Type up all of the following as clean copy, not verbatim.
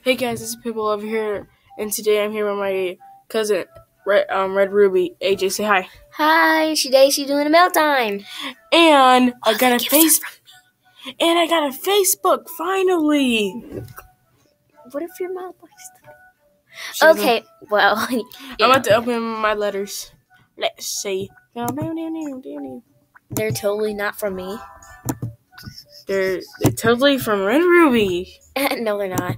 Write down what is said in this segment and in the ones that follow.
Hey guys, this is People over here, and today I'm here with my cousin, Red Ruby. AJ, say hi. Hi, she's doing a mail time. And I got a Facebook finally. What if your mom likes to? Okay, well, I'm about to open my letters. Let's see. They're totally not from me. They're totally from Red Ruby. No, they're not.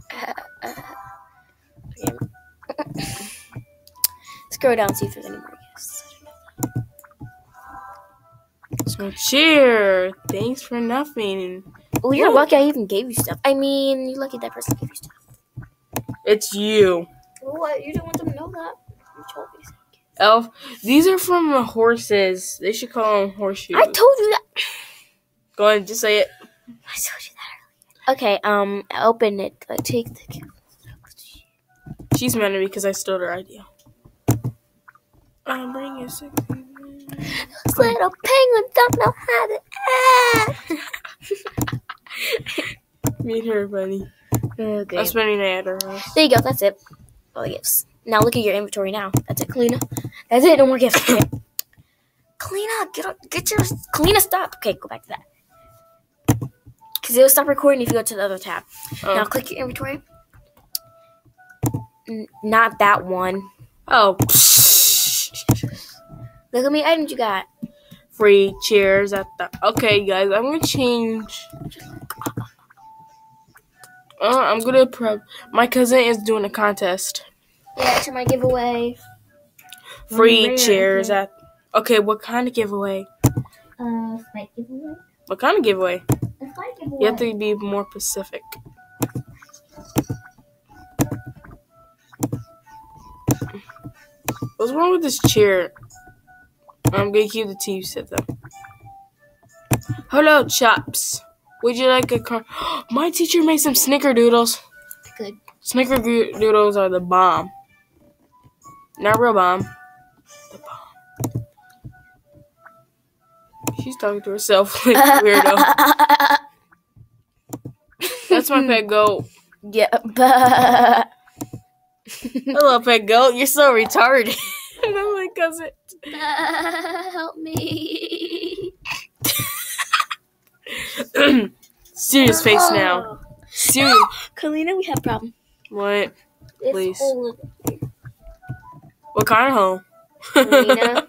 Scroll down, see if there's any more gifts. So cheer. Thanks for nothing. Well, you're lucky I even gave you stuff. I mean, you're lucky that person gave you stuff. It's you. What? You don't want them to know that? You told me. Elf, these are from the horses. They should call them horseshoes. I told you that. Go ahead, just say it. I told you that earlier. Okay, open it. Take the gift. She's mad at me because I stole her idea. I'm bringing 16. Those little penguins don't know how to act. Meet her, buddy. Okay. I'm spending the night at her house. There you go. That's it. All the gifts. Now look at your inventory now. That's it, Kalina. That's it. No more gifts. Okay. Kalina, get your Kalina. Stop. Okay, go back to that. Because it'll stop recording if you go to the other tab. Oh. Now click your inventory. Not that one. Oh. Look how many items you got. Free chairs at the. Okay, guys, I'm gonna change. I'm gonna prep. My cousin is doing a contest. Yeah, to my giveaway. Free chairs at. Okay, what kind of giveaway? Fight giveaway. What kind of giveaway? A fight giveaway. You have to be more specific. What's wrong with this chair? I'm gonna keep the TV set though. Hello, Chops. Would you like a car? My teacher made some snickerdoodles. Good. Snickerdoodles are the bomb. Not real bomb. The bomb. She's talking to herself like a weirdo. That's my pet goat. Yeah. Hello, pet goat. You're so retarded. I'm my cousin. Help me. Serious face now. Serious. Kalina, we have a problem. What? Please. What What kind of hole? Kalina.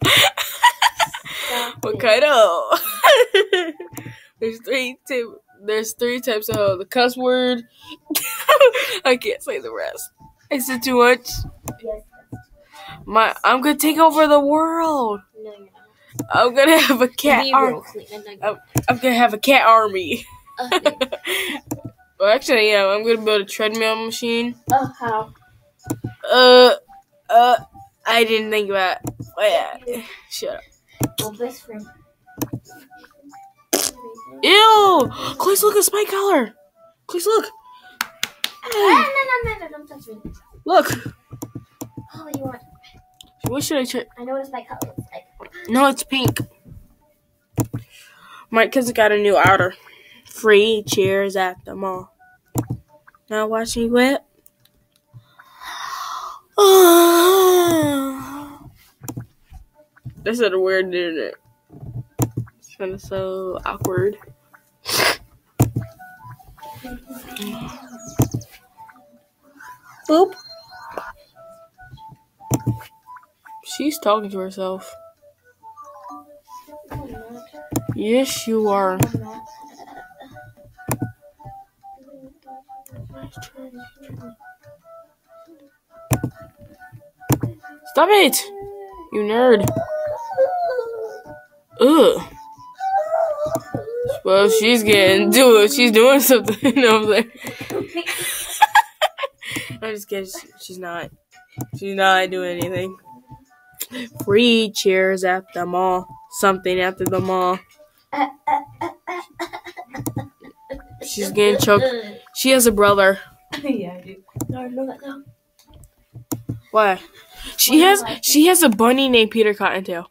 What kind of hole? There's three types of hole. The cuss word. I can't say the rest. Is it too much? Yes. I'm gonna take over the world. No, you're not. I'm gonna have a cat army. I'm gonna have a cat army. Well, actually, yeah. I'm gonna build a treadmill machine. Oh, how? I didn't think about it. Oh, yeah. Shut up. Well, best friend. Ew! Clay's look at Spike color. Clay's look. No, don't touch me. Look. Oh, what do you want? What should I try? I know what Spike color looks like. No, it's pink. My cousin got a new outer. Free chairs at the mall. Now watch me whip. That's not a weird, isn't it? It's kind of so awkward. Boop. She's talking to herself. Yes, you are. Stop it! You nerd. Ugh. Well, she's doing something over there. I'm just kidding. She's not doing anything. Free chairs at the mall. Something after the mall. She's getting choked. She has a brother. Yeah, I do. No, I know that now. Why? She has a bunny named Peter Cottontail.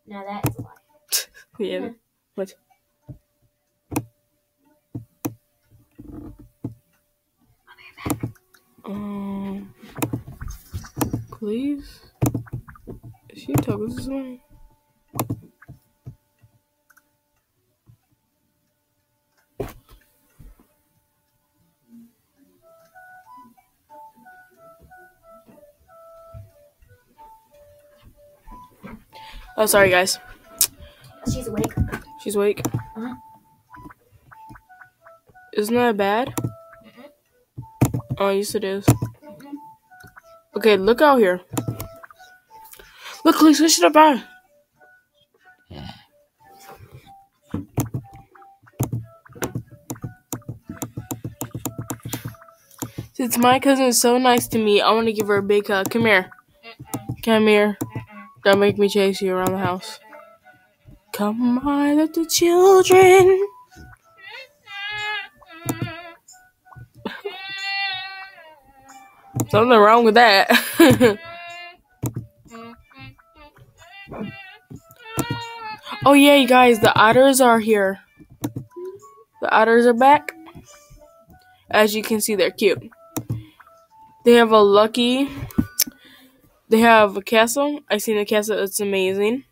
Now that's a lie. Yeah. What? Please? Is she talking to someone? Oh, sorry, guys. She's awake. She's awake. Uh-huh. Isn't that bad? Oh, yes, it is. Mm-hmm. Okay, look out here. Look, please, switch it up by. Since my cousin is so nice to me, I want to give her a big hug. Come here. Come here. Don't make me chase you around the house. Come on, little children. Something wrong with that. Oh, yeah, you guys, the otters are here. The otters are back. As you can see, they're cute. They have they have a castle. I've seen the castle. It's amazing.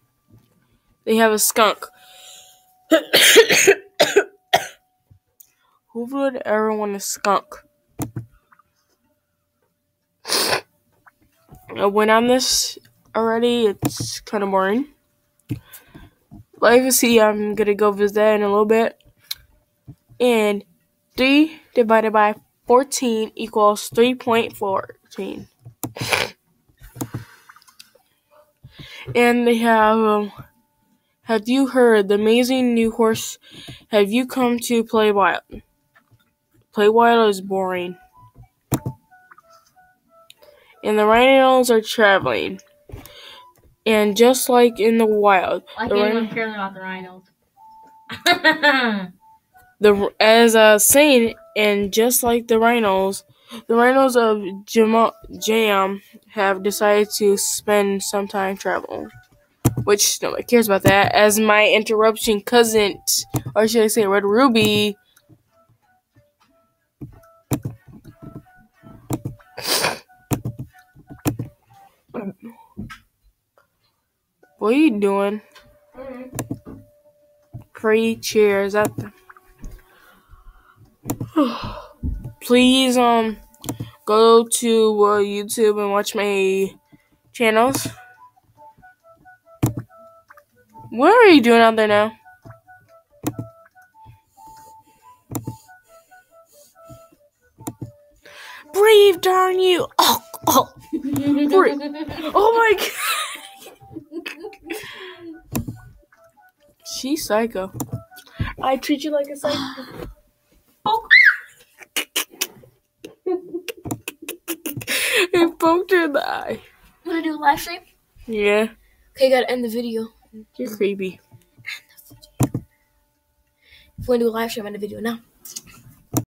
They have a skunk. Who would ever want a skunk? I went on this already. It's kind of boring. But you can see, I'm going to go visit that in a little bit. And 3 divided by 14 equals 3.14. And they have you heard the amazing new horse? Have you come to Play Wild? Play Wild is boring. And the rhinos are traveling. And just like in the wild, I can't even care about the rhinos. As I was saying, and just like the rhinos of Jam have decided to spend some time traveling. Which nobody cares about that. As my interruption cousin, or should I say Red Ruby, what are you doing? Free cheers at the. Please go to YouTube and watch my channels. What are you doing out there now? Breathe, darn you! Oh, breathe. Oh my god! She's psycho. I treat you like a psycho. Oh. It poked her in the eye. You wanna do a live stream? Yeah. Okay, gotta end the video. You're creepy. If you wanna do a live stream, end the video now.